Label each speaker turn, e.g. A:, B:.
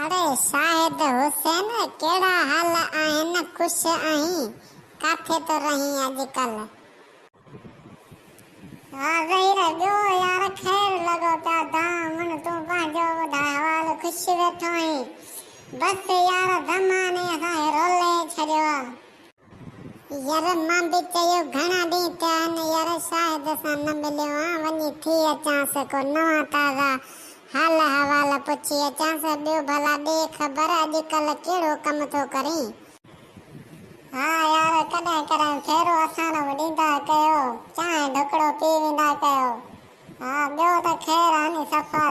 A: अरे शाहिद हुसैन केड़ा हाल आहिन खुश आहीं काथे तो रही अजकल। हाँ ज़हीर ॿियो यार ख़ैर लॻो पिया दामन तूं पंहिंजो ॿुधाए हाल खुश वेठो आहीं। बस यार ज़माने असांखे रोले छॾियो आहे। यार मां बि चयो घणा ॾींहं थिया आहिनि यार शाहिद सां न मिलियो आहियां, वञी थी अचांसि को नवां ताज़ा हाल हवाल पुछी अचांसि। ॿियो भला ॾे ख़बर अॼुकल्ह कहिड़ो कमु थो करीं। हाँ यार कॾहिं कॾहिं फेरो असां बि ॾींदा कयो, चांहि ढुकड़ो पी वेंदा कयो। हाँ ॿियो त ख़ैर हानी सफ़ा